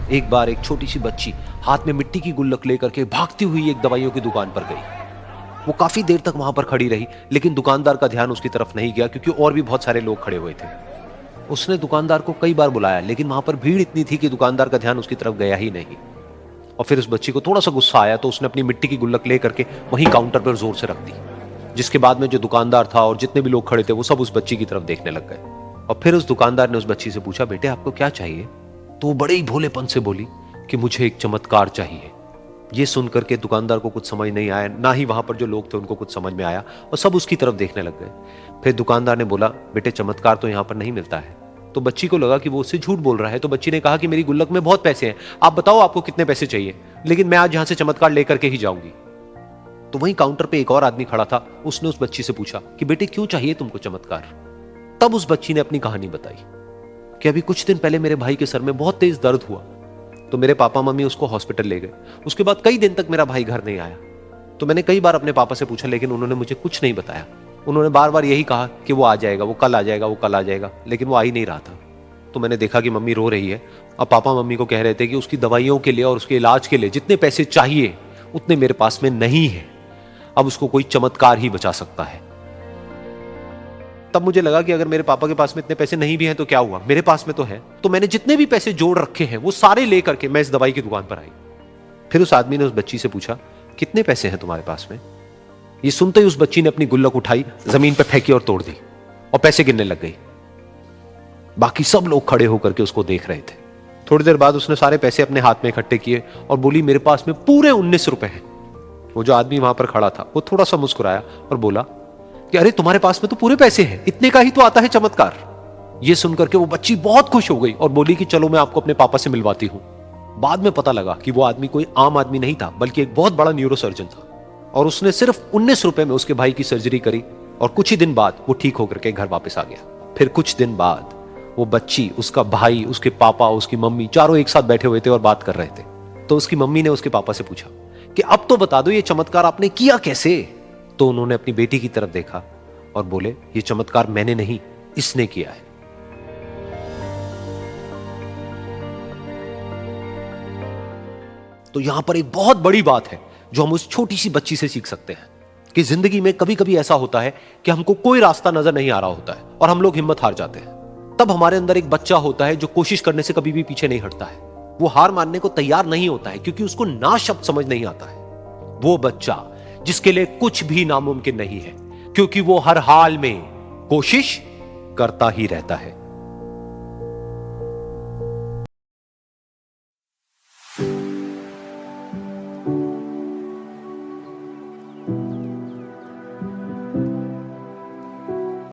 एक बार एक छोटी सी बच्ची हाथ में मिट्टी की गुल्लक लेकर के भागती हुई एक दवाइयों की दुकान पर गई। वो काफी देर तक वहां पर खड़ी रही, लेकिन दुकानदार का ध्यान उसकी तरफ नहीं गया क्योंकि और भी बहुत सारे लोग खड़े हुए थे। उसने दुकानदार को कई बार बुलाया, लेकिन वहां पर भीड़ इतनी थी कि दुकानदार का ध्यान उसकी तरफ गया ही नहीं। और फिर उस बच्ची को थोड़ा सा गुस्सा आया तो उसने अपनी मिट्टी की गुल्लक लेकर के वहीं काउंटर पर जोर से रख दी, जिसके बाद में जो दुकानदार था और जितने भी लोग खड़े थे वो सब उस बच्ची की तरफ देखने लग गए। और फिर उस दुकानदार ने उस बच्ची से पूछा, बेटे आपको क्या चाहिए? तो वो बड़े ही भोलेपन से बोली कि मुझे एक चमत्कार चाहिए। ये सुनकर के दुकानदार को कुछ समझ नहीं आया, ना ही वहां पर जो लोग थे उनको कुछ समझ में आया, और सब उसकी तरफ देखने लग गए। फिर दुकानदार ने बोला, बेटे चमत्कार तो यहाँ पर नहीं मिलता है। तो बच्ची को लगा कि वो उससे झूठ बोल रहा है, तो बच्ची ने कहा कि मेरी गुल्लक में बहुत पैसे हैं, आप बताओ आपको कितने पैसे चाहिए, लेकिन मैं आज यहां से चमत्कार लेकर के ही जाऊंगी। तो वहीं काउंटर पे एक और आदमी खड़ा था, उसने उस बच्ची से पूछा कि बेटे क्यों चाहिए तुमको चमत्कार? तब उस बच्ची ने अपनी कहानी बताई कि अभी कुछ दिन पहले मेरे भाई के सर में बहुत तेज दर्द हुआ, तो मेरे पापा मम्मी उसको हॉस्पिटल ले गए। उसके बाद कई दिन तक मेरा भाई घर नहीं आया। तो मैंने कई बार अपने पापा से पूछा, लेकिन उन्होंने मुझे कुछ नहीं बताया। उन्होंने बार बार यही कहा कि वो आ जाएगा, वो कल आ जाएगा, वो कल आ जाएगा, लेकिन वो आ ही नहीं रहा था। तो मैंने देखा कि मम्मी रो रही है, और पापा मम्मी को कह रहे थे कि उसकी दवाइयों के लिए और उसके इलाज के लिए जितने पैसे चाहिए उतने मेरे पास में नहीं है, अब उसको कोई चमत्कार ही बचा सकता है। तब मुझे लगा कि अगर मेरे पापा के पास में इतने पैसे नहीं भी हैं तो क्या हुआ, मेरे पास में तो है। तो मैंने जितने भी पैसे जोड़ रखे हैं वो सारे लेकर के मैं इस दवाई की दुकान पर आई। फिर उस आदमी ने उस बच्ची से पूछा, कितने पैसे हैं तुम्हारे पास में? ये सुनते ही उस बच्ची ने अपनी गुल्लक उठाई, जमीन पर फेंकी और तोड़ दी, और पैसे गिनने लग गई। बाकी सब लोग खड़े होकर के उसको देख रहे थे। थोड़ी देर बाद उसने सारे पैसे अपने हाथ में इकट्ठे किए और बोली, मेरे पास में पूरे 19 रुपए हैं। वो जो आदमी वहां पर खड़ा था वो थोड़ा सा मुस्कुराया और बोला कि अरे तुम्हारे पास में तो पूरे पैसे हैं, इतने का ही तो आता है चमत्कार। ये सुनकर के वो बच्ची बहुत खुश हो गई और बोली कि चलो मैं आपको अपने पापा से मिलवाती हूं। बाद में पता लगा कि वो आदमी कोई आम आदमी नहीं था, बल्कि एक बहुत बड़ा न्यूरोसर्जन था, और उसने सिर्फ 19 रुपए में उसके भाई की सर्जरी करी, और कुछ ही दिन बाद वो ठीक होकर के घर वापस आ गया। फिर कुछ दिन बाद वो बच्ची, उसका भाई, उसके पापा, उसकी मम्मी चारों एक साथ बैठे हुए थे और बात कर रहे थे। तो उसकी मम्मी ने उसके पापा से पूछा कि अब तो बता दो ये चमत्कार आपने किया कैसे? तो उन्होंने अपनी बेटी की तरफ देखा और बोले, ये चमत्कार मैंने नहीं, इसने किया है। तो यहां पर एक बहुत बड़ी बात है जो हम उस छोटी सी बच्ची से सीख सकते हैं कि जिंदगी में कभी कभी ऐसा होता है कि हमको कोई रास्ता नजर नहीं आ रहा होता है और हम लोग हिम्मत हार जाते हैं। तब हमारे अंदर एक बच्चा होता है जो कोशिश करने से कभी भी पीछे नहीं हटता है। वो हार मानने को तैयार नहीं होता है क्योंकि उसको ना शब्द समझ नहीं आता है। वो बच्चा जिसके लिए कुछ भी नामुमकिन नहीं है, क्योंकि वो हर हाल में कोशिश करता ही रहता है।